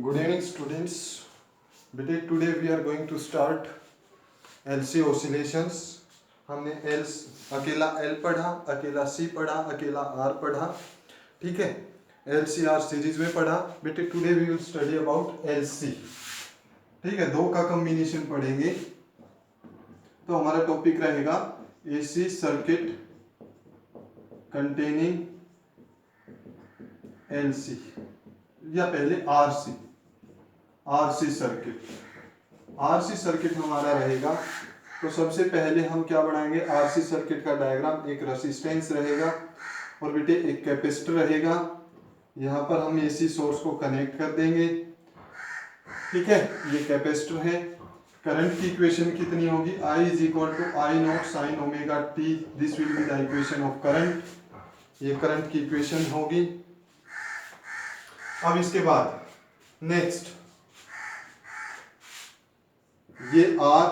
Good evening, students. Today we are going to start LC oscillations. हमने L अकेला L पढ़ा, अकेला C पढ़ा, अकेला R पढ़ा, ठीक है। LCR सीरीज में पढ़ा। बेटे today we will study about LC, ठीक है। दो का कॉम्बिनेशन पढ़ेंगे। तो हमारा टॉपिक रहेगा AC सर्किट कंटेनिंग LC या पहले RC सर्किट हमारा रहेगा। तो सबसे पहले हम क्या बनाएंगे, RC सर्किट का डायग्राम। एक रेसिस्टेंस रहेगा और बेटे एक कैपेसिटर रहेगा। यहाँ पर हम AC सोर्स को कनेक्ट कर देंगे, ठीक है। ये कैपेसिटर है। करंट की इक्वेशन कितनी होगी, I is equal to I naught sine omega T. This will be the equation of current. ये करंट की इक्वेशन होगी। अब इसके बाद नेक्स्ट ये R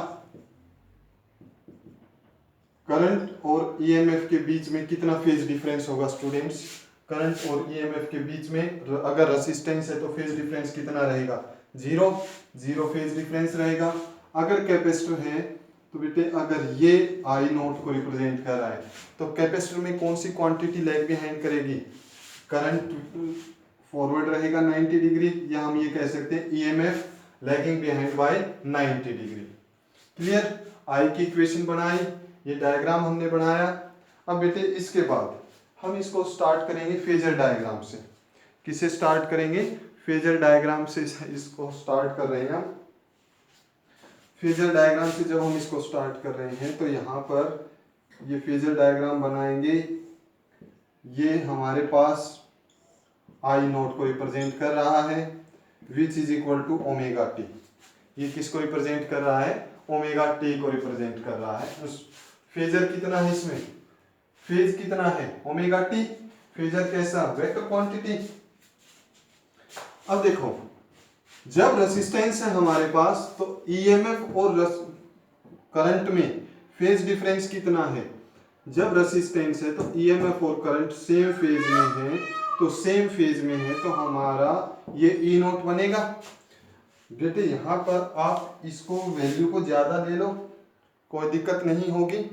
करंट और EMF के बीच में कितना फेज डिफरेंस होगा स्टूडेंट्स। करंट और EMF के बीच में अगर रेसिस्टेंस है तो फेज डिफरेंस कितना रहेगा, जीरो फेज डिफरेंस रहेगा। अगर कैपेसिटर है तो बेटे अगर ये I नोट को रिप्रेजेंट कर रहा है तो कैपेसिटर में कौन सी क्वांटिटी लैग बिहाइंड करेगी, करंट फॉरवर्ड रहेगा 90 डिग्री, या हम ये कह सकते हैं EMF lagging behind by 90 degree. Clear. I की इक्वेशन बनाई, ये डायग्राम हमने बनाया। अब बेटे इसके बाद हम इसको स्टार्ट करेंगे फेजर डायग्राम से। किसे स्टार्ट करेंगे, फेजर डायग्राम से इसको स्टार्ट कर रहे हैं हम। फेजर डायग्राम से जब हम इसको स्टार्ट कर रहे हैं तो यहाँ पर ये फेजर डायग्राम बनाएंगे। ये हमारे पास I नोट को रिप्रेजेंट कर रहा है, which is equal to omega T. ये किसको रिप्रेजेंट कर रहा है, ओमेगा टी को रिप्रेजेंट कर रहा है। उस फेजर कितना है इसमें, फेज कितना है ओमेगा टी। फेजर कैसा, वेक्टर क्वांटिटी। अब देखो जब रेसिस्टेंस है हमारे पास तो EMF और करंट में फेज डिफरेंस कितना है। जब रेसिस्टेंस है तो EMF और करंट सेम फेज में है, तो सेम फेज में है तो हमारा ये E नोट बनेगा। बेटे यहाँ पर आप इसको वैल्यू को ज्यादा ले लो, कोई दिक्कत नहीं होगी।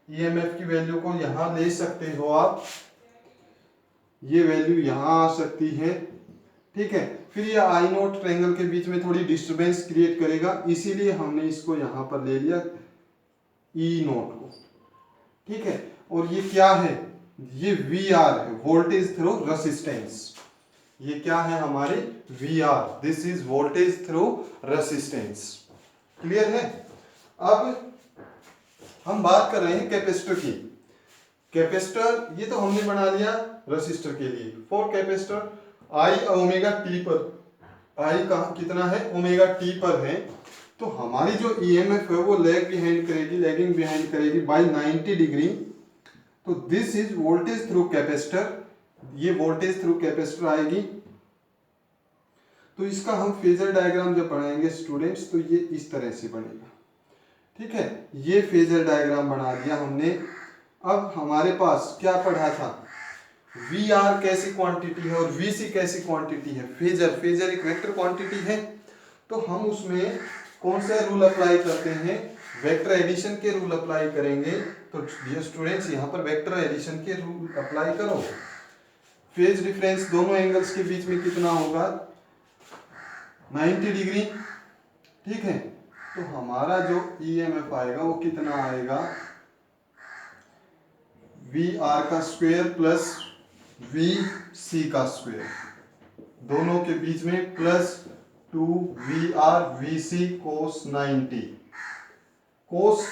EMF की वैल्यू को यहाँ ले सकते हो आप, ये वैल्यू यहाँ आ सकती है, ठीक है। फिर ये I नोट ट्रायंगल के बीच में थोड़ी डिस्टरबेंस क्रिएट करेगा, इसीलिए हमने इसको यहाँ पर ले लिया E नोट को, ठीक है। और ये क्या है, ये VR है, वोल्टेज थ्रू रेसिस्टेंस। ये क्या है हमारे VR, this is voltage through resistance. Clear है। अब हम बात कर रहे हैं कैपेसिटर की। कैपेसिटर ये तो हमने बना लिया रेसिस्टर के लिए। For capacitor I omega T पर, I का कितना है, ओमेगा टी पर है, तो हमारी जो EMF है वो लैगिंग बिहाइंड करेगी बाय 90 डिग्री। तो this is voltage through capacitor, ये वोल्टेज थ्रू कैपेसिटर आएगी। तो इसका हम फेजर डायग्राम जब बनाएंगे स्टूडेंट्स तो ये इस तरह से बनेगा, ठीक है। ये फेजर डायग्राम बना दिया हमने। अब हमारे पास क्या पढ़ा था, VR कैसी क्वांटिटी है और VC कैसी क्वांटिटी है। फेजर एक वेक्टर क्वांटिटी है, तो हम उसमें कौन सा रूल अप्लाई करते हैं, वेक्टर एडिशन के रूल अप्लाई करेंगे। तो डियर स्टूडेंट्स यहाँ पर वेक्टर एडिशन के रूल अप्लाई करो। फेज डिफरेंस दोनों एंगल्स के बीच में कितना होगा, 90 डिग्री, ठीक है। तो हमारा जो EMF आएगा वो कितना आएगा, VR का स्क्वायर प्लस VC का स्क्वायर, दोनों के बीच में प्लस 2VR VC कोस 90। कोस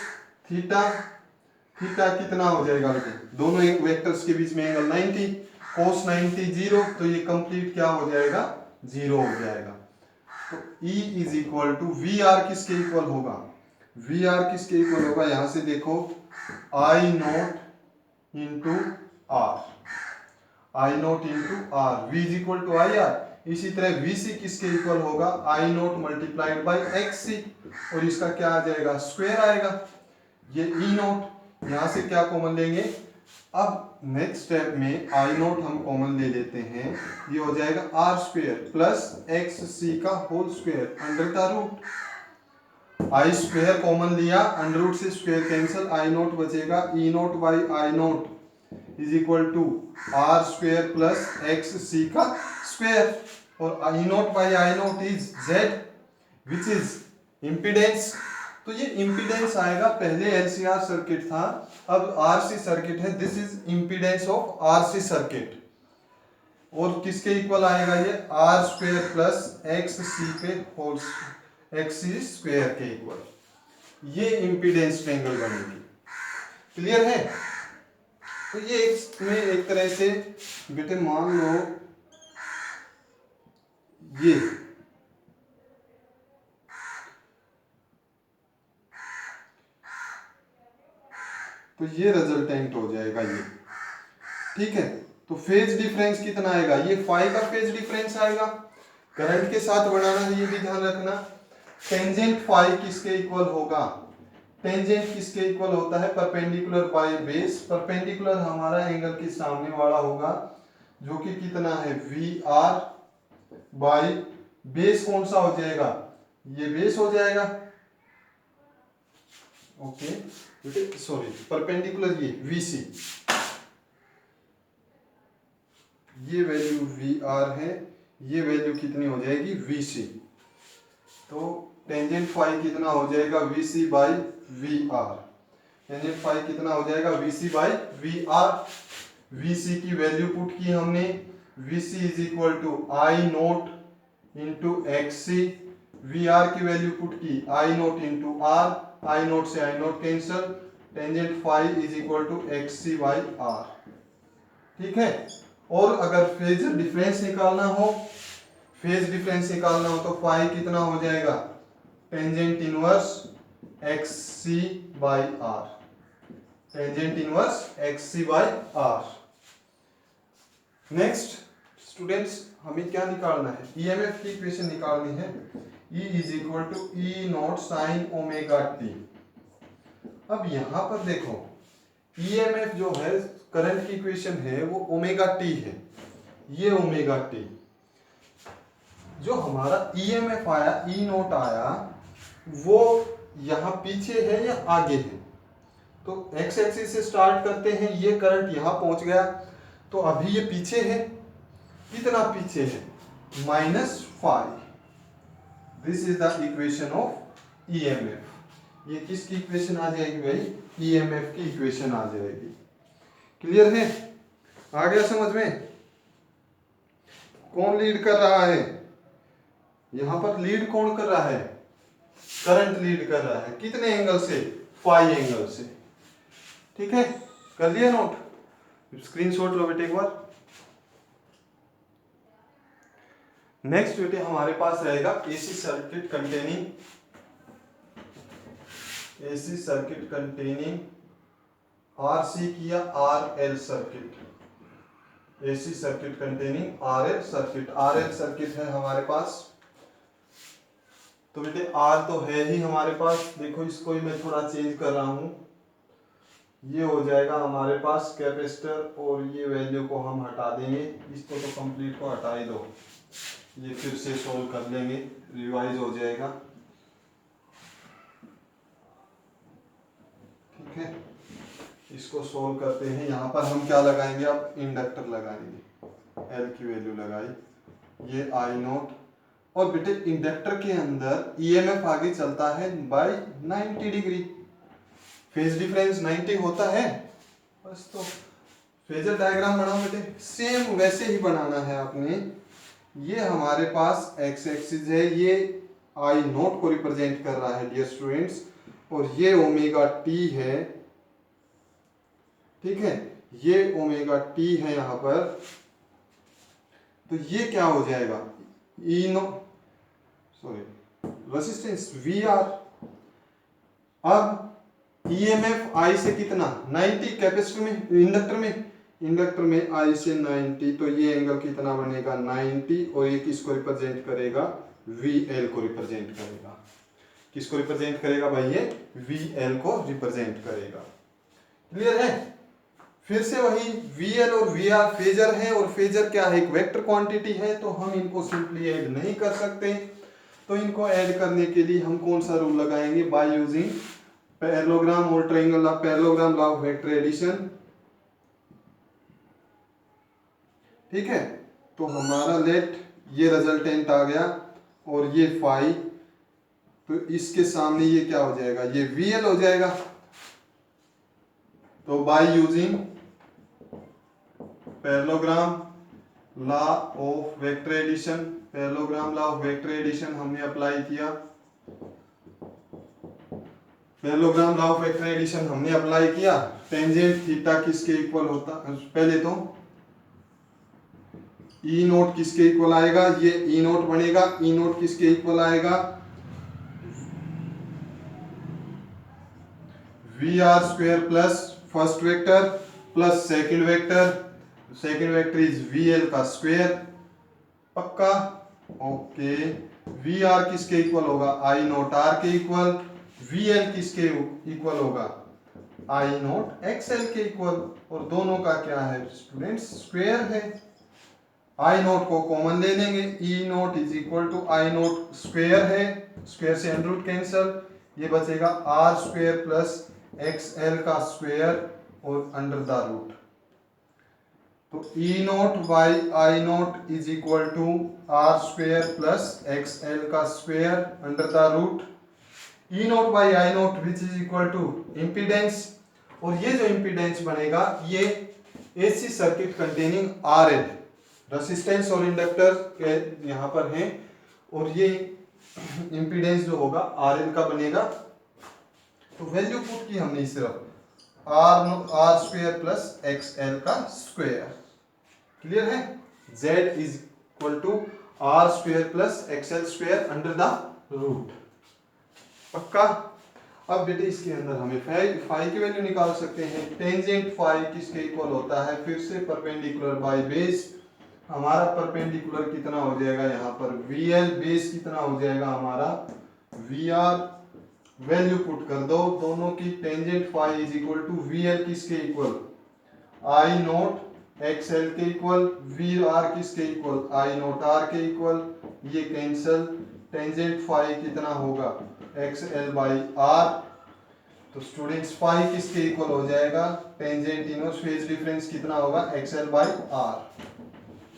थीटा कितना हो जाएगा बेटे, दोनों वेक्टर्स के बीच में एंगल 90, कोस 90 0, तो ये कंप्लीट क्या हो जाएगा, 0 हो जाएगा। तो E is equal to VR किसके इक्वल होगा, VR किसके इक्वल होगा, यहां से देखो I naught into R, V is equal to IR। इसी तरह VC किसके इक्वल होगा, I naught multiplied by XC, और इसका क्या आ जाएगा, स्क्वायर आएगा। ये E नोट, यहां से क्या कॉमन लेंगे, अब नेक्स्ट स्टेप में आई नोट हम कॉमन ले लेते हैं, ये हो जाएगा R square plus X C का whole square under the root. I square common लिया, अंडर रूट से स्क्वेयर कैंसिल, आई नोट बचेगा, E nought by I nought is equal to R square plus X C का square, और I nought by I nought is Z which is impedance. तो ये impedance आएगा, पहले LCR circuit था, अब RC circuit है, this is impedance of RC circuit. और किसके इक्वल आएगा ये, आर स्क्वेयर प्लस एक्स सी पे होल एक्स सी स्क्वेयर के इक्वल, ये इम्पीडेंस ट्रायंगल बनेगी। क्लियर है? तो ये इसमें एक तरह से बेटे मान लो ये तो ये रिजल्टेंट हो जाएगा ये, ठीक है। तो फेज डिफरेंस कितना आएगा, ये फाई का फेज डिफरेंस आएगा। करंट के साथ बनाना है, ये भी ध्यान रखना। टेंजेंट फाई किसके इक्वल होगा, टेंजेंट किसके इक्वल होता है, परपेंडिकुलर बाय बेस। परपेंडिकुलर हमारा एंगल के सामने वाला होगा, जो कि कितना है वी आर बाय बेस कौन सा हो जाएगा, ये बेस हो जाएगा, ओके। सॉरी परपेंडिकुलर ये VC, ये वैल्यू VR है, ये वैल्यू कितनी हो जाएगी VC। तो टेंजेंट फाई कितना हो जाएगा VC by VR, tangent phi कितना हो जाएगा VC बाई VR। VC की वैल्यू पुट की हमने, VC is equal to I naught into XC, VR की वैल्यू पुट की I naught into R, I naught से I naught cancel, tangent phi is equal to XC by R, ठीक है। और अगर फेज डिफरेंस निकालना हो, फेज डिफरेंस निकालना हो तो फाई कितना हो जाएगा, tangent inverse XC by R, tangent inverse XC by R। Next students हमें क्या निकालना है, EMF की इक्वेशन निकालनी है, E is equal to E naught sine omega T. अब यहां पर देखो EMF जो है, करंट की इक्वेशन है वो ओमेगा टी है, ये ओमेगा टी। जो हमारा EMF आया, ई नोट आया, वो यहां पीछे है या आगे है। तो एक्स एक्सिस से स्टार्ट करते हैं, ये करंट यहां पहुंच गया, तो अभी ये पीछे है, कितना पीछे है, -5। This is the equation of EMF। ये किसकी इक्वेशन आ जाएगी भाई, EMF की इक्वेशन आ जाएगी। क्लियर है, आ गया समझ में। कौन लीड कर रहा है, यहां पर लीड कौन कर रहा है, करंट लीड कर रहा है, कितने एंगल से, फाई एंगल से, ठीक है। कर लिया नोट, स्क्रीनशॉट लो बेटे एक बार। नेक्स्ट बेटे हमारे पास रहेगा AC सर्किट कंटेनिंग RC किया RL circuit, AC circuit containing RL circuit. RL circuit है हमारे पास, तो बेटे R तो है ही हमारे पास, देखो इसको ही मैं थोड़ा चेंज कर रहा हूं, ये हो जाएगा हमारे पास कैपेसिटर, और ये वैल्यू को हम हटा देंगे, इसको तो कंप्लीट को हटा ही दो, ये फिर से सोल्व कर लेंगे, रिवाइज हो जाएगा, ठीक है। इसको सोल्व करते हैं, यहाँ पर हम क्या लगाएंगे, अब इंडक्टर लगाएंगे, L की वैल्यू लगाई, ये आई नोट, और बेटे इंडक्टर के अंदर EMF आगे चलता है बाय 90 डिग्री, फेज डिफरेंस 90 होता है बस। तो फेजर डायग्राम बनाओ बेटे, सेम वैसे ही बनाना है आपने। ये हमारे पास एक्स एक्सिस है, ये आई नोट को रिप्रेजेंट कर रहा है डियर स्टूडेंट्स, और ये ओमेगा टी है, ठीक है, ये ओमेगा टी है यहां पर। तो ये क्या हो जाएगा, ई नो सॉरी रेजिस्टेंस VR। अब EMF I से कितना, 90, कैपेसिटर में, इंडक्टर में I से 90, तो ये एंगल कितना बनेगा 90, और ये किसको रिप्रेजेंट करेगा, VL को रिप्रेजेंट करेगा। किसको रिप्रेजेंट करेगा भाई, ये VL को रिप्रेजेंट करेगा। क्लियर है। फिर से वही VL और VR फेजर है, और फेजर क्या है, एक वेक्टर क्वांटिटी है, तो हम इनको सिंपली ऐड नहीं कर सकते। तो इनको ऐड करने के लिए हम कौन सा रूल लगाएंगे, बाय यूजिंग पैरेललोग्राम और triangle parallelogram law of vector addition. ठीक है, तो हमारा लेट ये रिजल्टेंट आ गया और ये फाई, तो इसके सामने ये क्या हो जाएगा, ये VL हो जाएगा। तो by using parallelogram law of vector addition, parallelogram law of vector addition हमने अप्लाई किया, parallelogram law of vector addition हमने अप्लाई किया। टेंजेंट थीटा किसके इक्वल होता, पहले तो ई नोट किसके इक्वल आएगा, ये ई नोट बनेगा, ई नोट किसके इक्वल आएगा, VR square plus first vector plus second vector is VL का स्क्वायर, पक्का, ओके। VR किसके इक्वल होगा, I नोट R के इक्वल, VL किसके इक्वल होगा, I नोट XL के इक्वल, और दोनों का क्या है स्टूडेंट्स, स्क्वायर है। I नोट को कॉमन ले लेंगे, E naught is equal to I naught square है, स्क्वायर से अंडर रूट कैंसल, ये बचेगा R स्क्वायर प्लस XL का स्क्वायर और अंडर द रूट। तो E naught by I naught is equal to R square plus XL का square under the root. E naught by I naught which is equal to impedance, और ये जो impedance बनेगा ये AC circuit containing RL, resistance और inductor के यहाँ पर हैं, और ये इम्पीडेंस जो होगा RL का बनेगा। तो वैल्यू पुट की हमने सिर्फ R स्क्वायर प्लस XL का स्क्वायर, क्लियर है, Z is equal to R square plus XL square under the root, पक्का। अब बेटे इसके अंदर हमें फाई की वैल्यू निकाल सकते हैं। टेंजेंट फाई किसके इक्वल होता है, फिर से परपेंडिकुलर बाय बेस, हमारा परपेंडिकुलर कितना हो जाएगा यहाँ पर VL, बेस कितना हो जाएगा हमारा VR, वैल्यू पुट कर दो दोनों की। Tangent phi is equal to VL किसके इक्वल, I नोट XL के इक्वल, VR किसके इक्वल, I नोट R के इक्वल, ये कैंसल, टेंजेंट फाई कितना होगा XL बाई R। तो स्टूडेंट्स फाई किसके इक्वल हो जाएगा, टेंजेंट इनवर्स फेज डिफरेंस कितना होगा XL by R,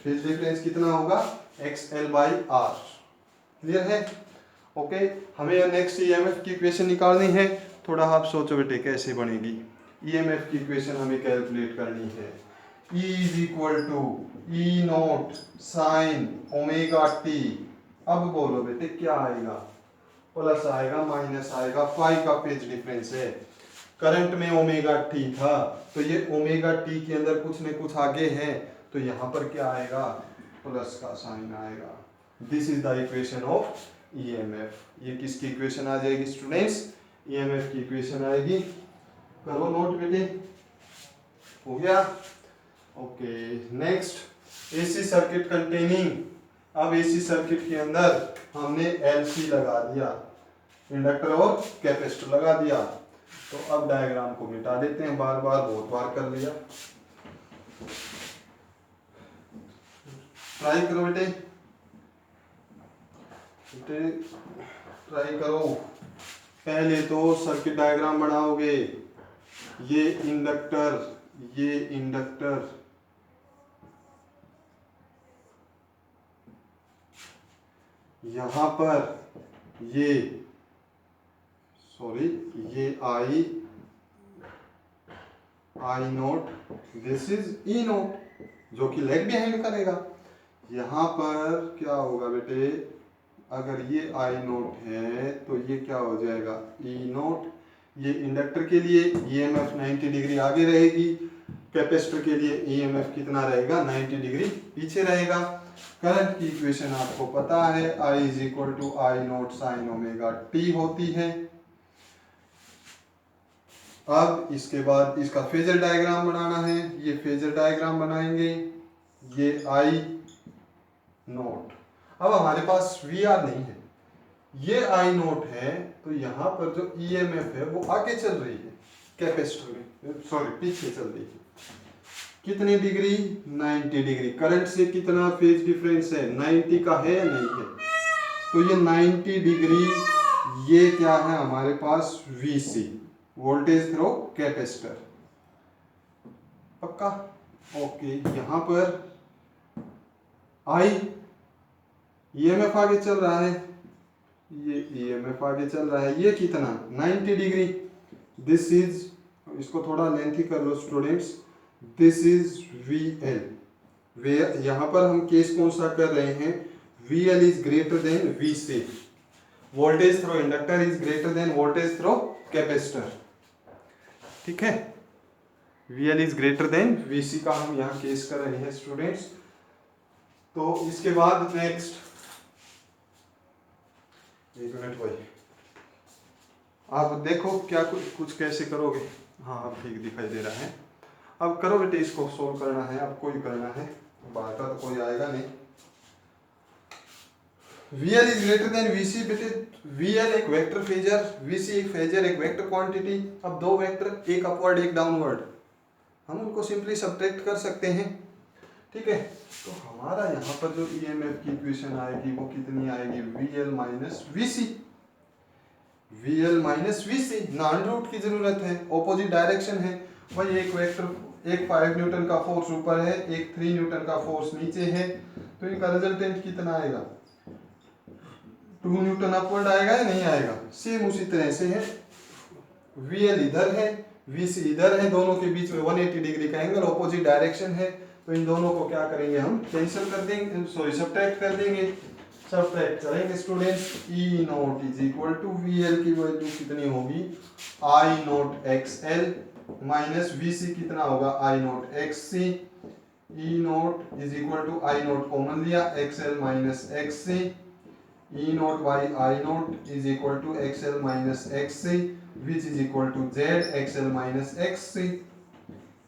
phase difference कितना होगा XL बाई R, क्लियर है, ओके। हमें नेक्स्ट EMF की इक्वेशन निकालनी है, थोड़ा आप सोचो बेटे कैसे बनेगी। EMF की इक्वेशन हमें कैलकुलेट करनी है। E is equal to E naught sine omega T, अब बोलो बेटे क्या आएगा, प्लस आएगा माइनस आएगा, फाई का फेज डिफरेंस है, करंट में ओमेगा टी था, तो ये ओमेगा टी के अंदर कुछ न कुछ आगे है, तो यहाँ पर क्या आएगा, प्लस का साइन आएगा। This is the equation of EMF। ये किसकी इक्वेशन आ जाएगी स्टूडेंट्स, EMF की इक्वेशन आएगी, करो नोट बेटे, हो गया, okay. Next AC circuit containing, अब AC सर्किट के अंदर हमने LC लगा दिया, इंडक्टर और कैपेसिटर लगा दिया, तो अब डायग्राम को मिटा देते हैं, बार बार बहुत बार कर लिया, ट्राई करो बेटे, ट्राई करो। पहले तो सर्किट डायग्राम बनाओगे, ये इंडक्टर यहां पर ये I note, this is E note जो कि लेग बिहाइंड करेगा। यहाँ पर क्या होगा बेटे, अगर ये I नोट है तो ये क्या हो जाएगा E नोट, ये इंडक्टर के लिए EMF 90 डिग्री आगे रहेगी, कैपेसिटर के लिए EMF कितना रहेगा 90 डिग्री पीछे रहेगा। करंट की इक्वेशन आपको पता है, I is equal to I naught sine omega t होती है। अब इसके बाद इसका फेजर डायग्राम बनाना है, ये फेजर डायग्राम बनाएंगे, ये I नोट, अब हमारे पास VR नहीं है, ये I नोट है, तो यहाँ पर जो EMF है वो आगे चल रही है, कैपेसिटर में, सॉरी पीछे चल रही है, कितनी डिग्री, 90 डिग्री। करंट से कितना फेज डिफरेंस है, 90 का है या नहीं है, तो ये 90 डिग्री, ये क्या है हमारे पास, VC, वोल्टेज थ्रो कैपेसिटर। पक्का, ओके। यहां पर I, EMF आगे चल रहा है, ये EMF आगे चल रहा है, ये कितना, 90 डिग्री। दिस इज, इसको थोड़ा लेंथी कर लो स्टूडेंट्स, दिस इज VL। वे यहाँ पर हम केस कौन सा कर रहे हैं, VL is greater than VC, voltage through inductor is greater than voltage through capacitor. ठीक है, VL is greater than VC का हम यहाँ केस कर रहे हैं स्टूडेंट्स। तो इसके बाद नेक्स्ट, एक मिनट भाई, आप देखो क्या कुछ कैसे करोगे। हाँ अब ठीक दिखाई दे रहा है। अब करो बेटे, इसको सोल्व करना है, अब कोई करना है, बाहर का तो कोई आएगा नहीं। VL is greater than VC, बेटे VL एक वेक्टर फेजर, VC एक फेजर, एक वेक्टर क्वांटिटी। अब दो वेक्टर, एक अपवर्ड एक डाउनवर्ड, हम उनको सिंपली सब्ट्रैक्ट कर सकते हैं। ठीक है, तो हमारा यहाँ पर जो EMF की इक्वेशन आएगी वो कितनी आएगी, VL minus VC। VL minus VC, नॉन रूट की जरूरत है, ऑपोजिट डायरेक्शन है। वही एक वेक्टर, एक 5 न्यूटन का फोर्स ऊपर है, एक 3 न्यूटन का फोर्स नीचे है, तो इनका रिजल्टेंट कितना आएगा, 2 न्यूटन अपवर्ड आएगा या नहीं आएगा। सेम उसी तरह से है, VL इधर है, VC इधर है, दोनों के बीच में 180 डिग्री का एंगल, ऑपोजिट डायरेक्शन है, तो इन दोनों को क्या करेंगे हम, कैंसिल कर देंगे, सॉरी सब्ट्रैक्ट कर देंगे। सब्ट्रैक्ट करेंगे students, E naught is equal to VL की वैल्यू कितनी होगी, I naught XL minus VC कितना होगा, I naught XC। E naught is equal to I naught common लिया, XL minus XC। E naught by I naught is equal to XL minus XC, which is equal to Z XL minus XC।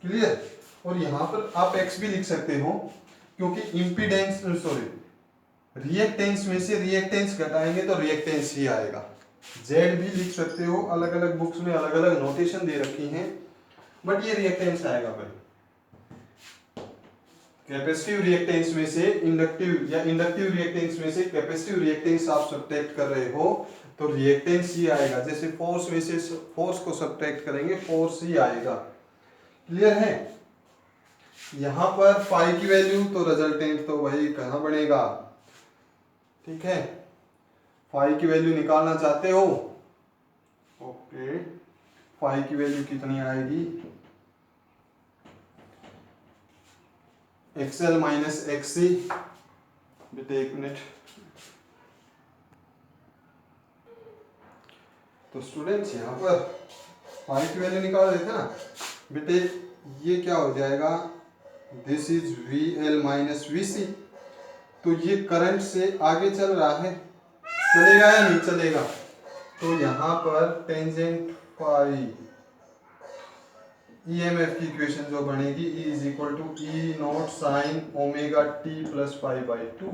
Clear. और यहाँ पर आप X भी लिख सकते हो, क्योंकि इम्पीडेंस, सॉरी रिएक्टेंस में से रिएक्टेंस घटाएंगे तो रिएक्टेंस ही आएगा। Z भी लिख सकते हो, अलग अलग बुक्स में अलग अलग नोटेशन दे रखी हैं, बट ये रिएक्टेंस आएगा भाई। कैपेसिटिव रिएक्टेंस में से इंडक्टिव, या इंडक्टिव रिएक्टेंस में से कैपेसिटिव रिएक्टेंस आप सब्ट्रैक्ट कर रहे हो तो रिएक्टेंस ही आएगा। जैसे फोर्स में से फोर्स को सब्ट्रैक्ट करेंगे, फोर्स ही आएगा। क्लियर है। यहां पर फाई की वैल्यू, तो रिजल्टेंट तो वही कहां बनेगा। ठीक है, फाई की वैल्यू निकालना चाहते हो, ओके, फाई की वैल्यू कितनी आएगी, XL माइनस XC। बेटे एक मिनट, तो स्टूडेंट्स यहाँ पर फाई की वैल्यू निकाल देते ना बेटे, ये क्या हो जाएगा, this is VL minus VC। तो ये करंट से आगे चल रहा है, चलेगा या नहीं चलेगा, तो यहाँ पर टेंजेंट फाई EMF की इक्वेशन जो बनेगी, E is equal to E naught sine omega t plus pi by 2,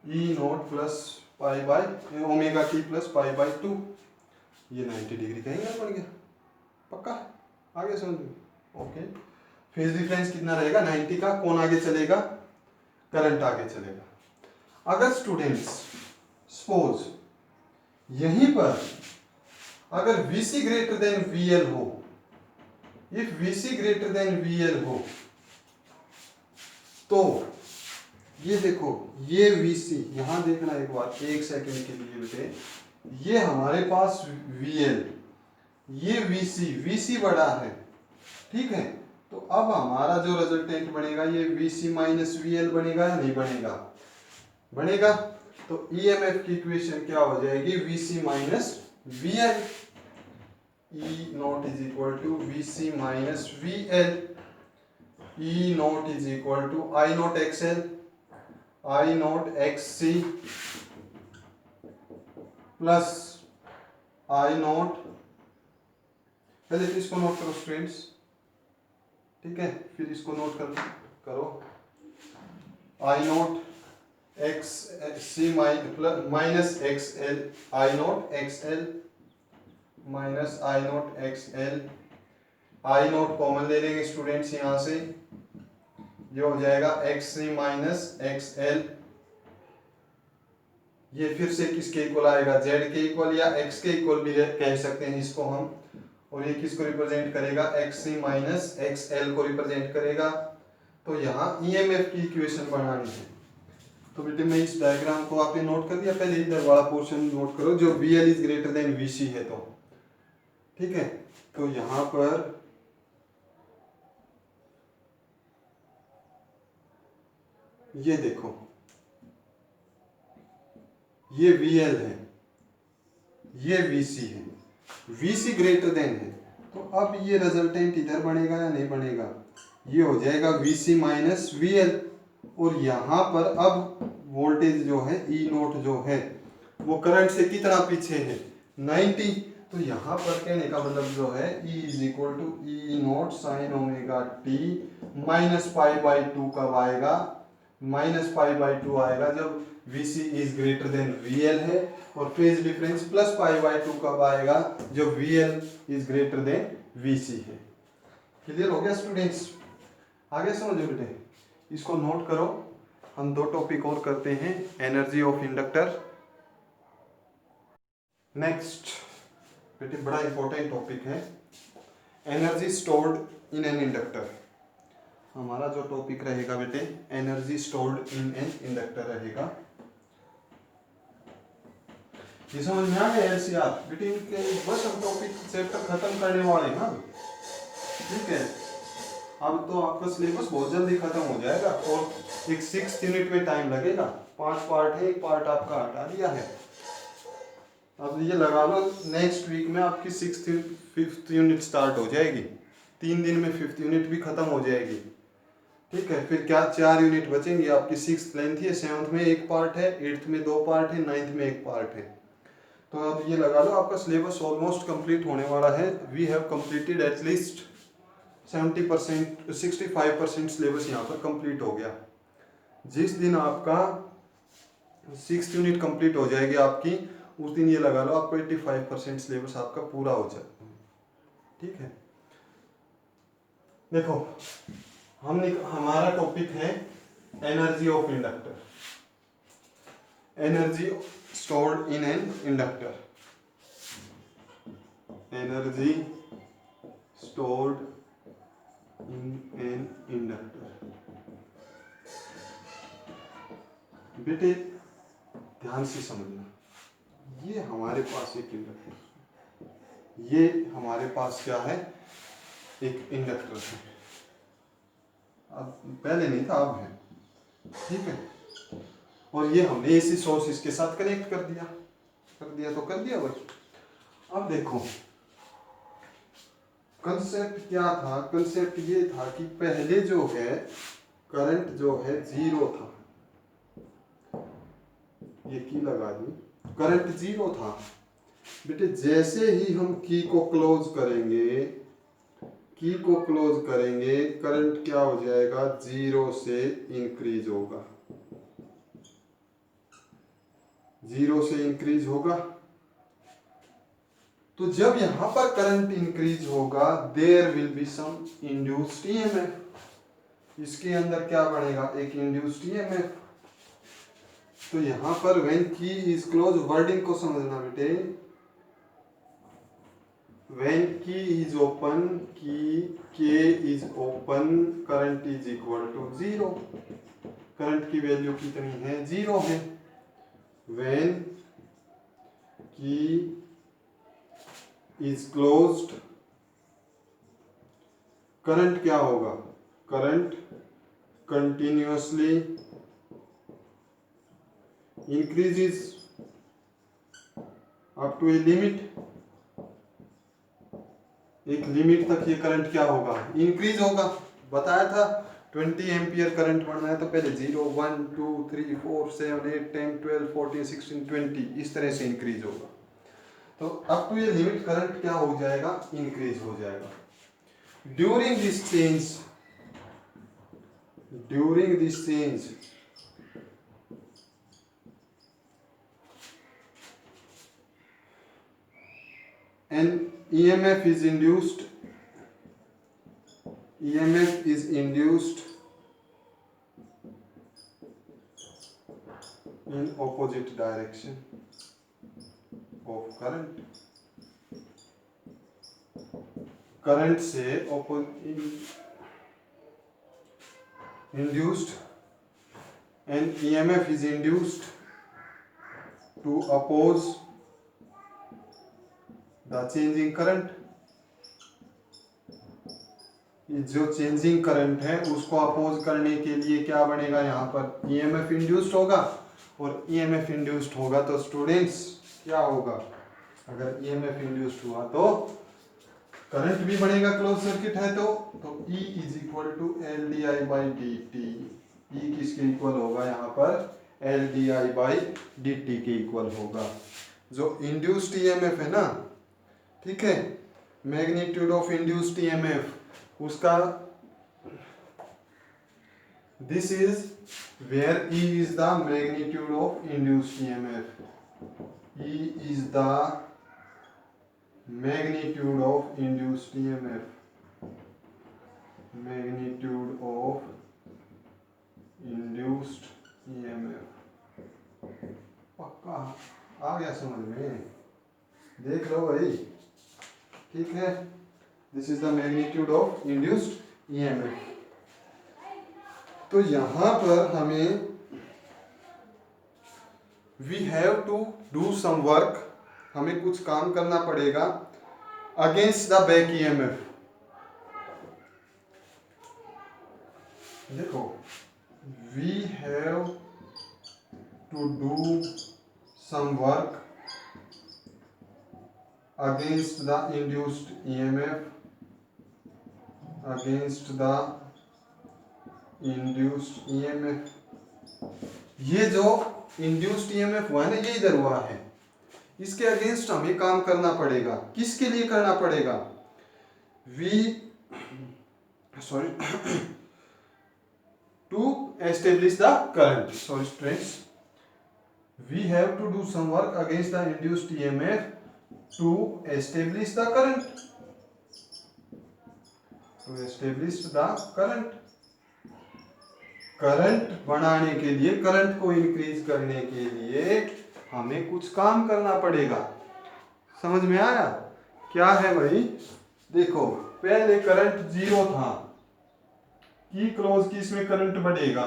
E naught plus pi by omega t plus pi by 2। ये 90 डिग्री का एंगल बन गया। पक्का, आगे समझ, ओके। फेज डिफरेंस कितना रहेगा, 90 का। कौन आगे चलेगा, करंट आगे चलेगा। अगर स्टूडेंट्स सपोज यहीं पर अगर VC ग्रेटर देन VL हो, if VC greater than VL हो, तो ये देखो, ये VC, यहां देखना एक बार, एक सेकंड के लिए बेटे, ये हमारे पास VL, ये VC बड़ा है, ठीक है। तो अब हमारा जो रिजल्टेंट बनेगा ये VC माइनस VL बनेगा या नहीं बनेगा, बनेगा। तो EMF की इक्वेशन क्या हो जाएगी, VC minus VL। E naught is equal to VC minus VL। E naught is equal to I naught XL, I naught XC प्लस I नॉट, पहले तो इसको नोट करो स्टूडेंट्स, ठीक है, फिर इसको नोट करो, I naught XC minus XL, I naught XL minus I naught XL, I note common ले लेंगे स्टूडेंट्स यहाँ से, ये हो जाएगा XC माइनस XL। ये फिर से किसके इक्वल आएगा, Z के इक्वल या X के इक्वल भी कह सकते हैं इसको हम। और ये किसको रिप्रेजेंट करेगा, XC माइनस XL को रिप्रेजेंट करेगा। तो यहाँ EMF की इक्वेशन बनानी है। तो बेटे मैं इस डायग्राम को आपने नोट कर दिया, पहले इधर वाला पोर्शन नोट करो जो VL is greater than VC है। तो ठीक है, तो यहाँ पर ये देखो, ये VL है, ये VC है, VC ग्रेटर देन है। तो अब ये रिजल्टेंट इधर बनेगा या नहीं बनेगा, ये हो जाएगा VC माइनस VL। और यहाँ पर अब वोल्टेज जो है E नोट जो है वो करंट से कितना पीछे है, 90। तो यहाँ पर कहने का मतलब जो है E is equal to E naught sine omega t minus pi by 2 कब आएगा, माइनस पाई बाई 2 आएगा जब VC is greater then VL है। और phase difference plus pi by 2 कब आएगा, जब VL is greater than VC है। क्लियर हो गया स्टूडेंट्स, आगे समझो बेटे, इसको नोट करो। हम दो टॉपिक और करते हैं, एनर्जी ऑफ इंडक्टर। नेक्स्ट बेटे बड़ा इंपॉर्टेंट टॉपिक है, energy stored in an inductor. हमारा जो टॉपिक रहेगा बेटे, energy stored in an inductor रहेगा। ये समझ में आ गया LCR बेटे, इनके बस हम टॉपिक चैप्टर खत्म करने वाले हैं ना, ठीक है। अब तो आपका सिलेबस बहुत जल्दी खत्म हो जाएगा और एक 6th यूनिट में टाइम लगेगा। 5 पार्ट है, एक पार्ट आपका हटा दिया है। अब ये लगा लो नेक्स्ट वीक में आपकी 5th यूनिट स्टार्ट हो जाएगी, 3 दिन में 5th यूनिट भी खत्म हो जाएगी, ठीक है। फिर क्या 4 यूनिट बचेंगी आपकी। 6th लेंथ है, 7th में एक पार्ट है, 8th में 2 पार्ट है, 9th में एक पार्ट है। तो अब ये लगा लो आपका सिलेबस ऑलमोस्ट कंप्लीट होने वाला है। We have completed at least 70%, 65% syllabus यहाँ पर कंप्लीट हो गया। जिस दिन आपका 6th यूनिट कंप्लीट हो जाएगी आपकी, उस दिन ये लगा लो आपको 85% सिलेबस आपका पूरा हो जाए, ठीक है। देखो हमारा टॉपिक है energy of inductor, energy stored in an inductor, energy stored in an inductor. बेटे ध्यान से समझना, ये हमारे पास एक इंडक्टर, ये हमारे पास क्या है, एक इंडक्टर है। अब पहले नहीं था, अब है, ठीक है। और ये हमने एसी सोर्स इसके साथ कनेक्ट कर दिया तो कर दिया भाई। अब देखो कंसेप्ट क्या था, कंसेप्ट ये था कि पहले जो है करंट जो है 0 था, ये की लगा दी, करंट 0 था बेटे। जैसे ही हम की को क्लोज करेंगे, करंट क्या हो जाएगा, 0 से इंक्रीज होगा, 0 से इंक्रीज होगा। तो जब यहां पर करंट इंक्रीज होगा, there will be some induced EMF. इसके अंदर क्या बढ़ेगा, एक इंड्यूस्ड ईएमएफ। तो यहां पर व्हेन की इज क्लोज, वर्डिंग को समझना बेटे, व्हेन की is open, key K is open, current is equal to 0। Current की वैल्यू कितनी है, 0 है। व्हेन की इज क्लोज्ड, करंट क्या होगा, current continuously increases up to a limit. एक लिमिट तक ये करंट क्या होगा, इंक्रीज होगा। बताया था 20 एम्पियर करंट बढ़ना है तो पहले 0, 1, 2, 3, 4, 7, 8, 10, 12, 14, 16, 20 इस तरह से इंक्रीज होगा। तो अप टू ये लिमिट करंट क्या हो जाएगा, इंक्रीज हो जाएगा। During this change an EMF is induced EMF is induced in opposite direction of current. Current से induced and EMF is induced to oppose the changing current. जो changing current है उसको oppose करने के लिए क्या बनेगा, यहाँ पर EMF इंड्यूस्ड होगा, और EMF इंड्यूस्ड होगा तो स्टूडेंट्स क्या होगा, अगर EMF इंड्यूस्ड हुआ तो करंट भी बनेगा, क्लोज सर्किट है तो E is equal to L D I by D T. E किसके इक्वल होगा, यहाँ पर L D I by D T के इक्वल होगा। जो इंड्यूस्ड EMF है ना, ठीक है, मैग्नीट्यूड ऑफ इंड्यूस्ड EMF उसका, this is where E is the magnitude of induced EMF। E is the magnitude of induced EMF, magnitude of induced EMF। पक्का आ गया समझ में, देख लो भाई, ठीक है। This is the magnitude of induced EMF। तो यहां पर हमें we have to do some work, हमें कुछ काम करना पड़ेगा अगेंस्ट द बैक EMF। देखो, we have to do some work against the induced EMF, against the induced EMF। ये जो इंड्यूस्ड EMF हुआ है ना, ये इधर हुआ है, इसके अगेंस्ट हमें काम करना पड़ेगा। किसके लिए करना पड़ेगा, to establish the current. Sorry students, we have to do some work against the induced EMF to establish the current, to establish the current. Current बनाने के लिए, करंट को इंक्रीज करने के लिए हमें कुछ काम करना पड़ेगा। समझ में आया क्या है भाई? देखो, पहले करंट 0 था, की क्लोज की इसमें करंट बढ़ेगा।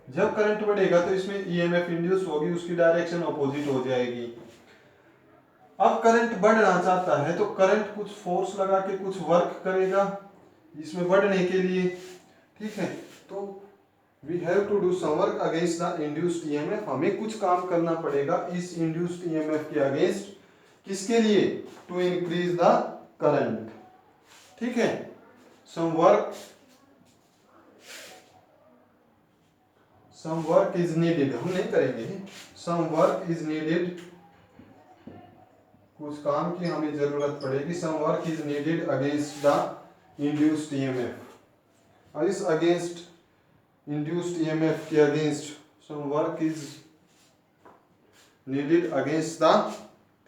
जब करंट बढ़ेगा तो इसमें EMF इंड्यूस होगी, उसकी डायरेक्शन अपोजिट हो जाएगी। अब करंट बढ़ना चाहता है तो करंट कुछ फोर्स लगा के कुछ वर्क करेगा इसमें बढ़ने के लिए, ठीक है। तो we have to do some work against the induced EMF, हमें कुछ काम करना पड़ेगा इस इंड्यूस्ड EMF के अगेंस्ट। किसके लिए? टू इंक्रीज द करंट, ठीक है। सम वर्क इज नीडेड, हम नहीं करेंगे, सम वर्क इज नीडेड, कुछ काम की हमें जरूरत पड़ेगी। Some work is needed against the induced EMF, और इस अगेंस्ट इंड्यूस्ड EMF के against some work is needed against the,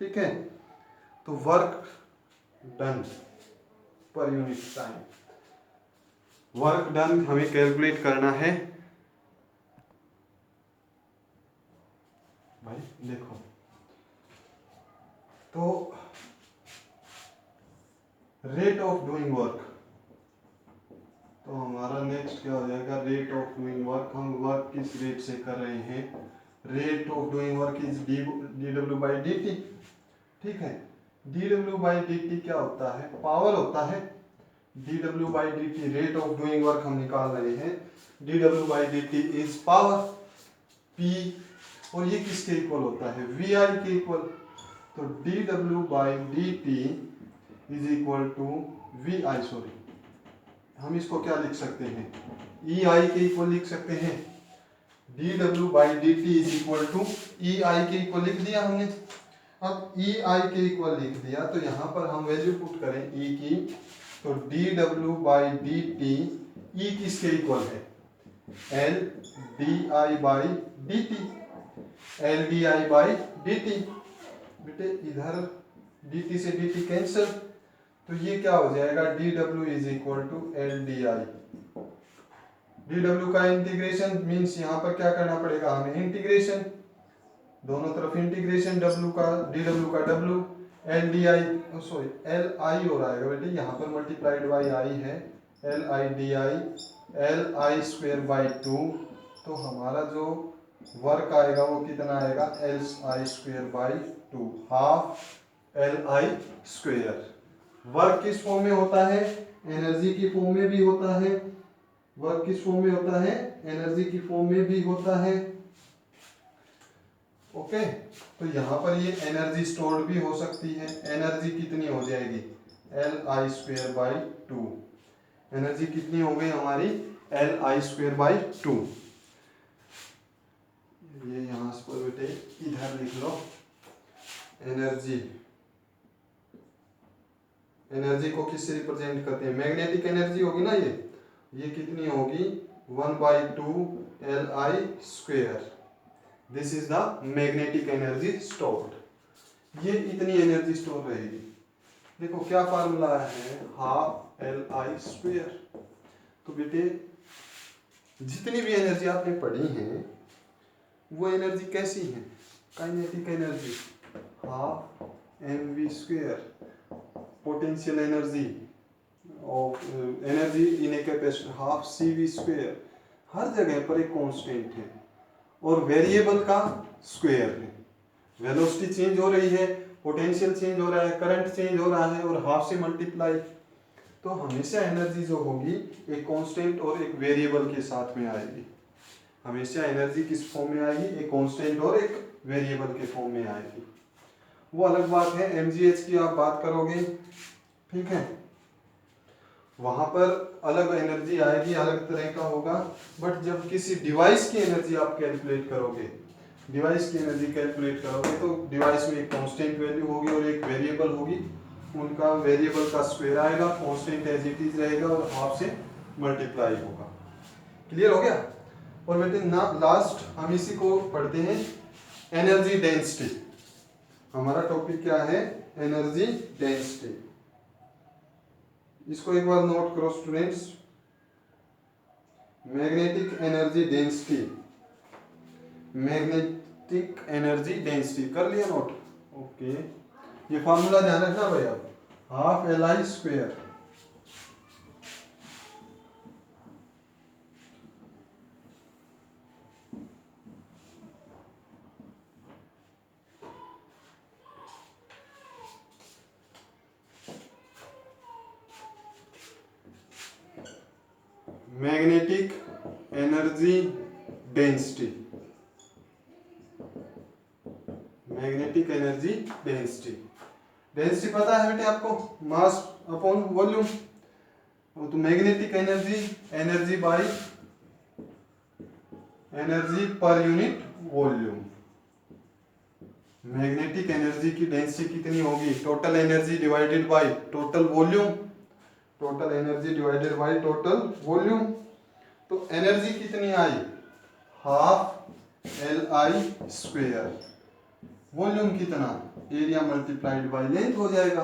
ठीक है। तो work done per unit time, work done हमें कैलकुलेट करना है भाई। देखो, तो रेट ऑफ डूइंग वर्क, तो हमारा नेक्स्ट क्या हो जाएगा, रेट ऑफ डूइंग वर्क। हम वर्क किस रेट से कर रहे हैं, rate of doing work is dW by dt, ठीक है। dW बाई dt क्या होता है, पावर होता है। dW by dt rate of doing work हम निकाल रहे हैं, dW by dt is power P, और ये किसके इक्वल होता है, VI के इक्वल। तो dW by dt is equal to VI, sorry हम इसको क्या लिख सकते हैं, EI के इक्वल लिख सकते हैं। dW by dt is equal to EI के इक्वल लिख दिया हमने। अब EI के इक्वल लिख दिया तो यहाँ पर हम वैल्यू पुट करें E की, तो dW बाई dt, E किसके इक्वल है, L di by dt, L di by dt। बेटे इधर dt से dt कैंसिल, तो ये क्या हो जाएगा, d W is equal to L D I. D W का इंटीग्रेशन मीन्स यहाँ पर क्या करना पड़ेगा हमें, इंटीग्रेशन, दोनों तरफ इंटीग्रेशन, डब्ल्यू का डी डब्ल्यू का W, L D I sorry L I हो आएगा बेटे, यहाँ पर मल्टीप्लाइड बाई आई है, L I d I, L I square by 2। तो हमारा जो वर्क आएगा वो कितना आएगा, L I square by 2, half L I square. Work किस फॉर्म में होता है, एनर्जी की फॉर्म में भी होता है, वर्क किस फॉर्म में होता है, एनर्जी की फॉर्म में भी होता है। ओके, तो यहाँ पर ये एनर्जी स्टोर्ड भी हो सकती है। एनर्जी कितनी हो जाएगी, L I square by 2। Energy कितनी हो गई हमारी, एल आई स्क्वेयर बाई 2। ये यहाँ पर बेटे इधर लिख लो, एनर्जी, एनर्जी को किससे रिप्रेजेंट करते हैं, मैग्नेटिक एनर्जी होगी ना, ये कितनी होगी, 1/2 L I square. This is the magnetic energy stored. ये इतनी एनर्जी स्टोर रहेगी। देखो क्या फार्मूला है, हाफ एल आई स्क्वेयर। तो बेटे जितनी भी एनर्जी आपने पढ़ी है वो एनर्जी कैसी है, kinetic energy, half M V square, potential energy और energy in a capacitor half C V square. हर जगह पर एक कांस्टेंट है और वेरिएबल का स्क्वायर है। वेलोसिटी चेंज हो रही है, पोटेंशियल चेंज हो रहा है, करंट चेंज हो रहा है और हाफ से मल्टीप्लाई। तो हमेशा एनर्जी जो होगी एक कांस्टेंट और एक वेरिएबल के साथ में आएगी। हमेशा एनर्जी किस फॉर्म में आएगी, एक कांस्टेंट और एक वेरिएबल के फॉर्म में आएगी। वो अलग बात है, एमजीएच की आप बात करोगे, ठीक है, वहां पर अलग एनर्जी आएगी, अलग तरह का होगा। बट जब किसी डिवाइस की एनर्जी आप कैलकुलेट करोगे, डिवाइस की एनर्जी कैलकुलेट करोगे तो डिवाइस में एक कांस्टेंट वैल्यू होगी और एक वेरिएबल होगी। उनका वेरिएबल का स्क्वायर आएगा, कांस्टेंट एज इट इज रहेगा और हाफ से मल्टीप्लाई होगा। क्लियर हो गया। और बेटे ना लास्ट हम इसी को पढ़ते हैं, एनर्जी डेंसिटी। हमारा टॉपिक क्या है, एनर्जी डेंसिटी। इसको एक बार नोट करो students, magnetic energy density, magnetic energy density कर लिया नोट। ओके, ये फॉर्मूला ध्यान रखना भाई, अब half L I square magnetic energy density, magnetic energy density. Density पता है बेटे आपको, मास अपॉन वॉल्यूम। तो magnetic energy, energy by energy पर यूनिट वॉल्यूम। मैग्नेटिक एनर्जी की डेंसिटी कितनी होगी, total energy divided by total volume, total energy divided by total volume. तो एनर्जी कितनी आई, half L I square, volume कितना, area multiplied by length हो जाएगा,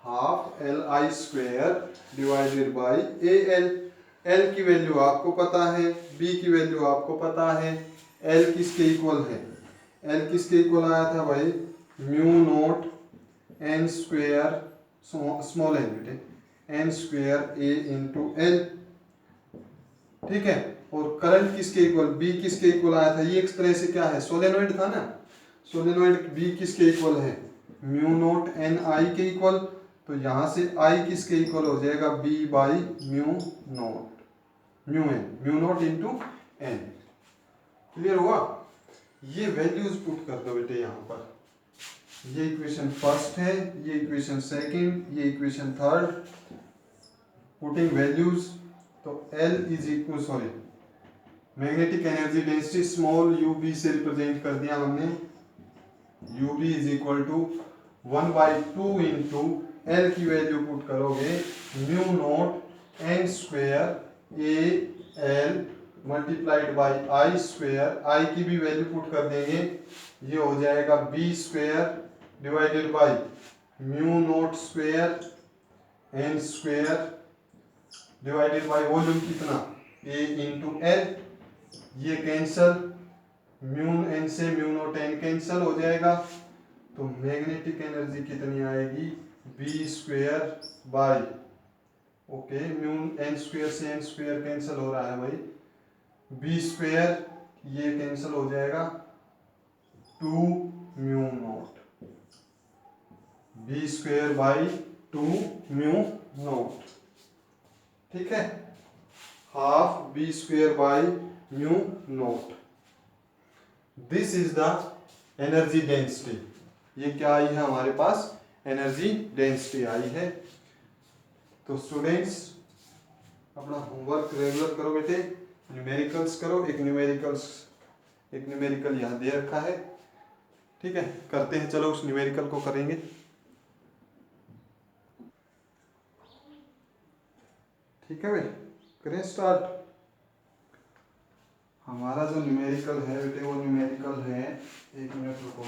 half L I square divided bye A L. L की value आपको पता है, बी की वैल्यू आपको पता है, एल किसके इक्वल है, एल किसके इक्वल आया था भाई, mu naught N square, small n बेटे, N square A into L, ठीक है। और करंट किसके इक्वल, बी किसके इक्वल आया था, ये एक तरह से क्या है, सोलेनोइड था ना, सोलेनोइड बी किसके इक्वल है, म्यू नोट एन आई के इक्वल। तो यहां से आई किसके इक्वल हो जाएगा, B by mu naught, mu N, mu naught into N. Clear हुआ। ये वैल्यूज पुट कर दो बेटे यहाँ पर, ये इक्वेशन फर्स्ट है, ये इक्वेशन सेकंड, ये इक्वेशन थर्ड। पुटिंग वैल्यूज, तो L is equal, sorry magnetic energy density small U B से रिप्रेजेंट कर दिया हमने, U B is equal to 1/2 into L की वैल्यू पुट करोगे mu naught N square A L multiplied by I square, I की भी value put कर देंगे, ये हो जाएगा B square divided by mu naught square N square divided by volume कितना ए इंटू एल, ये कैंसल, म्यू एन से म्यू नॉट एन कैंसल हो जाएगा, तो मैग्नेटिक एनर्जी कितनी आएगी B square by, okay mu N square से N square cancel हो रहा है भाई, बी स्क्वेयर ये कैंसिल हो जाएगा 2 mu naught, B square by 2 mu naught, ठीक है, half B square by mu naught. This is the energy density, ये क्या आई है हमारे पास एनर्जी डेंसिटी आई है। तो स्टूडेंट्स अपना होमवर्क रेगुलर करो बेटे, न्यूमेरिकल्स करो, एक न्यूमेरिकल यहाँ दे रखा है, ठीक है, करते हैं, चलो उस न्यूमेरिकल को करेंगे। ठीक है भाई, करें स्टार्ट। हमारा जो न्यूमेरिकल है बेटे वो न्यूमेरिकल है, एक मिनट रुको,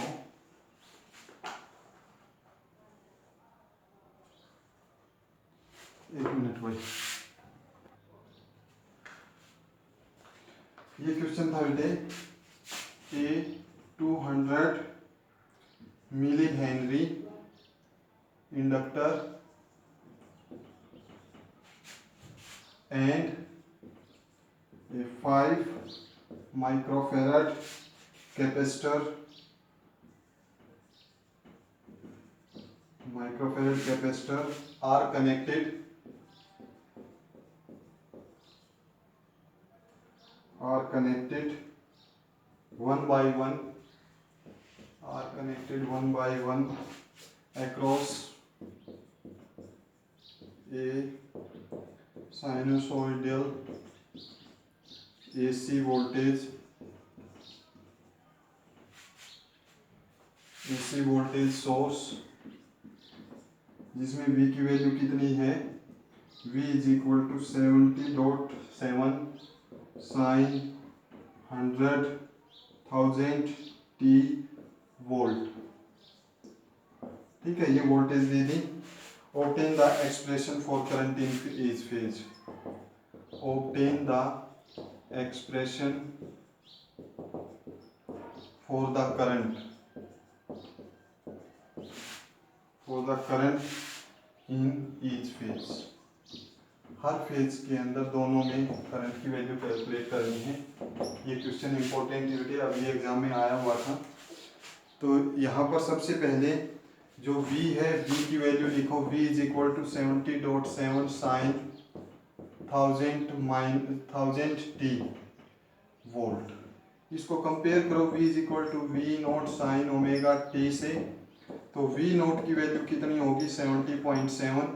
एक मिनट भाई, ये क्वेश्चन था बेटे a 200 milli henry inductor and a 5 microfarad capacitor are connected one by one across a sinusoidal AC voltage source, जिसमें V की वैल्यू कितनी है, V is equal to 70.7 sine 100,000 t volt, ठीक है, ये वोल्टेज दे दी। Obtain the expression for current in each phase, obtain the expression for the current in each phase, हर फेज के अंदर दोनों में करंट की वैल्यू कैलकुलेट करनी है। ये क्वेश्चन इंपॉर्टेंट है, अभी एग्जाम में आया हुआ था। तो यहाँ पर सबसे पहले जो V है, V की वैल्यू लिखो, V is equal to 70.7 sine 1000 t volt, इसको कंपेयर करो V is equal to V naught sine omega t से, तो V नॉट की वैल्यू कितनी होगी 70.7,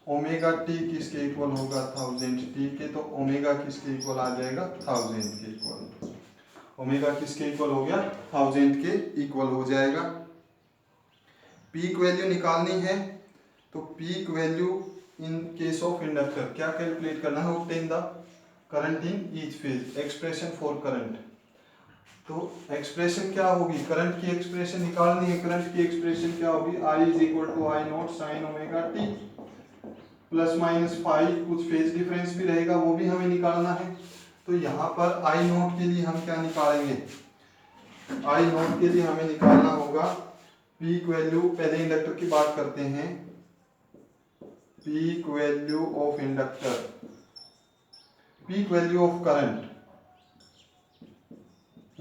ओमेगा t किसके इक्वल होगा 1000 t के, तो ओमेगा किसके इक्वल आ जाएगा 1000 के इक्वल, ओमेगा किसके इक्वल हो गया 1000 के इक्वल हो जाएगा। पीक वैल्यू निकालनी है, तो peak value in case of inductor क्या कैलकुलेट करना है, obtain the current in each phase, expression for current. तो एक्सप्रेशन क्या होगी, करंट की एक्सप्रेशन निकालनी है, करंट की एक्सप्रेशन क्या होगी, I is equal to I naught sine omega t plus minus 5, कुछ फेज डिफरेंस भी रहेगा वो भी हमें निकालना है। तो यहाँ पर आई नॉट के लिए हम क्या निकालेंगे, आई नॉट के लिए हमें निकालना होगा पीक वैल्यू, पहले इंडक्टर की बात करते हैं, peak value of inductor, peak value of current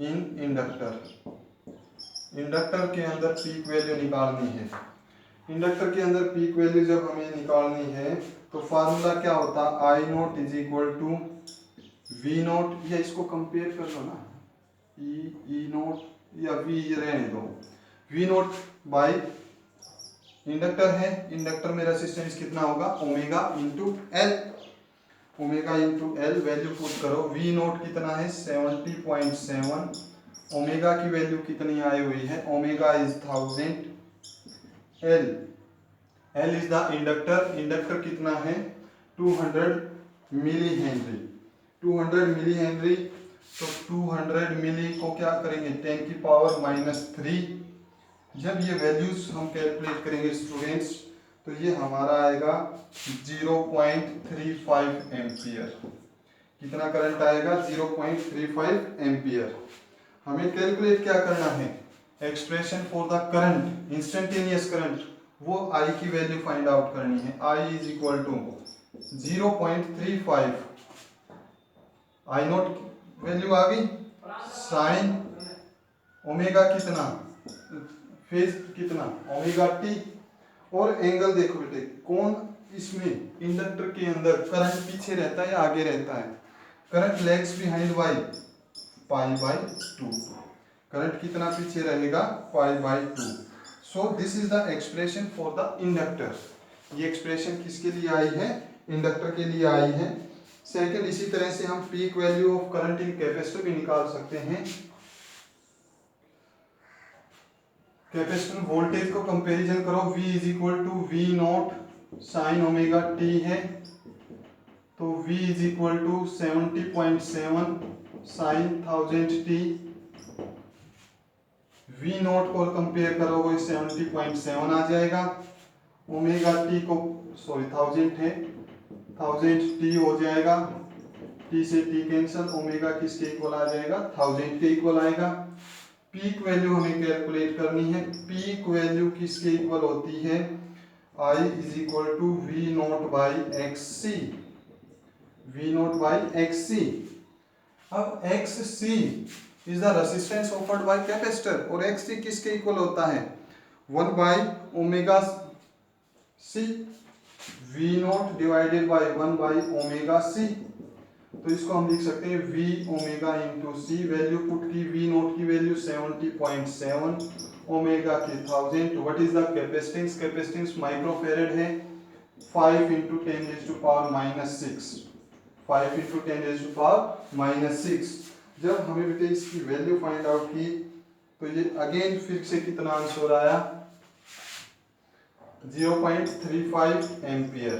in inductor, inductor के अंदर पीक वैल्यू निकालनी है। इंडक्टर के अंदर पीक वैल्यू जब हमें निकालनी है तो फार्मूला क्या होता है, I naught is equal to V naught, या इसको कंपेयर कर लो ना, ई नॉट या वी रहने दो, वी नॉट बाई इंडक्टर है, इंडक्टर में रेजिस्टेंस कितना होगा omega into L, omega into L, value put करो, वी नॉट कितना है 70.7, ओमेगा की वैल्यू कितनी आई हुई है, omega is 1000, L is the inductor, inductor कितना है 200 मिली हेनरी, 200 मिली हेनरी, तो 200 मिली को क्या करेंगे 10 की पावर -3, जब ये वैल्यूज हम कैलकुलेट करेंगे स्टूडेंट्स तो ये हमारा आएगा 0.35 एम्पियर। कितना करंट आएगा? 0.35 एम्पियर। हमें कैलकुलेट क्या करना है? Expression for the current, instantaneous current, वो I की वैल्यू फाइंड आउट करनी है। I is equal to 0.35, I naught value आ गई, साइन ओमेगा कितना, फेज कितना, ओमेगा टी, और एंगल देखो बेटे, कौन इसमें इंडक्टर के अंदर करंट पीछे रहता है या आगे रहता है? Current lags behind by pi by 2। Current कितना पीछे रहेगा? Pi by 2। So this is the expression for the inductor. ये एक्सप्रेशन किसके लिए आई है? इंडक्टर के लिए आई है। सेकंड, इसी तरह से हम peak value of current in capacitor भी निकाल सकते हैं। कैपेसिटर वोल्टेज को कंपैरिजन करो, V is equal to V naught sine omega t है, तो V is equal to 70.7 sine 1000 t. V naught को कंपेयर करोगे 70.7 आ जाएगा। ओमेगा टी को सॉरी 1000 है, 1000 टी हो जाएगा, टी से टी कैंसल, ओमेगा किसके इक्वल आ जाएगा? 1000 के इक्वल आएगा। पीक वैल्यू हमें कैलकुलेट करनी है। पीक वैल्यू किसके इक्वल होती है? I is equal to V naught by X C, V naught by X C. अब X C is the resistance offered by capacitor, और एक्स सी किसके इक्वल होता है? 1 by omega C, V naught divided by 1 by omega C. तो इसको हम लिख सकते हैं V omega into C. Value put की, V नोट की वैल्यू 70.7, ओमेगा की 1000। What is the capacitance? Capacitance microfarad है। 5 into 10 raise to power minus 6, 5 into 10 raise to power minus 6। जब हमें बेटे इसकी वैल्यू फाइंड आउट की, तो ये अगेन फिर से कितना आंसर आया? 0.35 एम्पियर।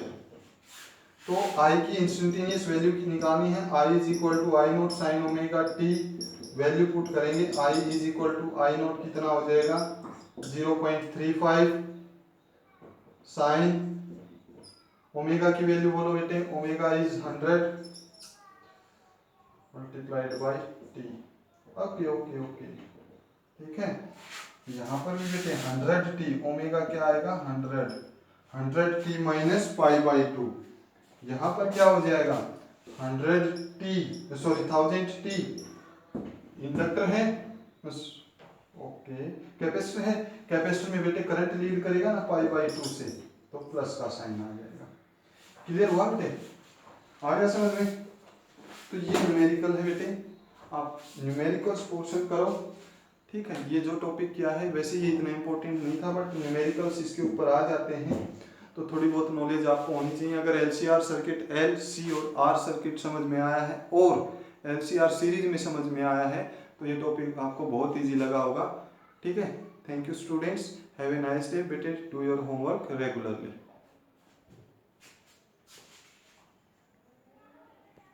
तो I की इंस्टेंटेनियस वैल्यू की निकालनी है। I is equal to I naught sine omega t, value put करेंगे। I is equal to I naught कितना हो जाएगा? 0.35 साइन ओमेगा की वैल्यू बोलो बेटे, omega is 100 multiplied by T. Okay okay okay, ठीक है। यहाँ पर भी बेटे 100 टी, ओमेगा क्या आएगा? 100 टी माइनस पाई बाई 2। यहाँ पर क्या हो जाएगा? 100 टी सॉरी 1000 टी। इंडक्टर है ओके, कैपेसिटर है, कैपेसिटर में बेटे करंट लीड करेगा ना पाई बाई 2 से, तो प्लस का साइन आ जाएगा। क्लियर हुआ बेटे? आ गया समझ में? तो ये न्यूमेरिकल है बेटे, आप न्यूमेरिकल्स पोर्शन करो, ठीक है। ये जो टॉपिक किया है वैसे ये इतना इंपॉर्टेंट नहीं था, बट न्यूमेरिकल्स इसके ऊपर आ जाते हैं, तो थोड़ी बहुत नॉलेज आपको होनी चाहिए। अगर LCR सर्किट, L, C और R सर्किट समझ में आया है और LCR सीरीज में समझ में आया है, तो ये टॉपिक आपको बहुत इजी लगा होगा, ठीक है। Thank you students, have a nice day बेटे, डू योर होमवर्क रेगुलरली।